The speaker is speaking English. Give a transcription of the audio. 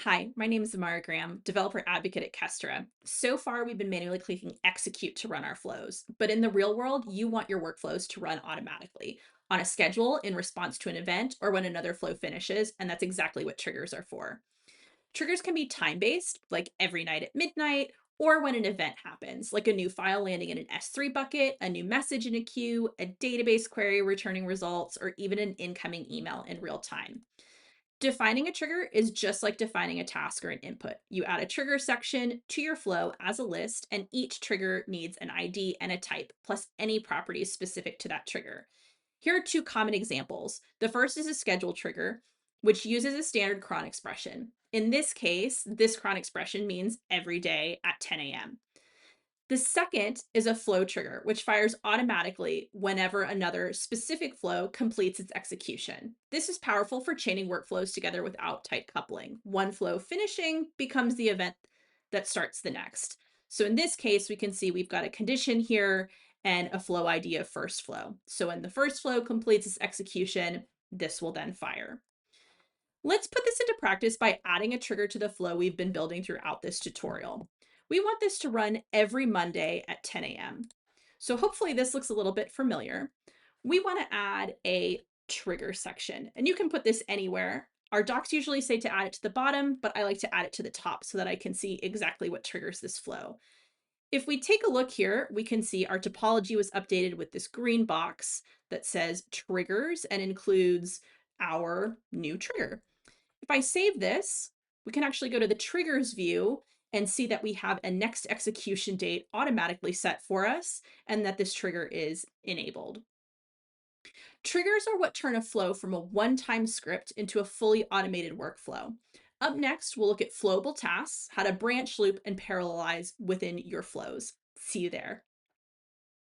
Hi, my name is Amara Graham, developer advocate at Kestra. So far, we've been manually clicking execute to run our flows, but in the real world, you want your workflows to run automatically on a schedule in response to an event or when another flow finishes, and that's exactly what triggers are for. Triggers can be time-based, like every night at midnight, or when an event happens, like a new file landing in an S3 bucket, a new message in a queue, a database query returning results, or even an incoming email in real time. Defining a trigger is just like defining a task or an input. You add a trigger section to your flow as a list, and each trigger needs an ID and a type, plus any properties specific to that trigger. Here are two common examples. The first is a schedule trigger, which uses a standard cron expression. In this case, this cron expression means every day at 10 a.m. The second is a flow trigger, which fires automatically whenever another specific flow completes its execution. This is powerful for chaining workflows together without tight coupling. One flow finishing becomes the event that starts the next. So in this case, we can see we've got a condition here and a flow ID of first flow. So when the first flow completes its execution, this will then fire. Let's put this into practice by adding a trigger to the flow we've been building throughout this tutorial. We want this to run every Monday at 10 a.m. So hopefully this looks a little bit familiar. We want to add a trigger section, and you can put this anywhere. Our docs usually say to add it to the bottom, but I like to add it to the top so that I can see exactly what triggers this flow. If we take a look here, we can see our topology was updated with this green box that says triggers and includes our new trigger. If I save this, we can actually go to the triggers view and see that we have a next execution date automatically set for us and that this trigger is enabled. Triggers are what turn a flow from a one-time script into a fully automated workflow. Up next, we'll look at flowable tasks, how to branch, loop, and parallelize within your flows. See you there.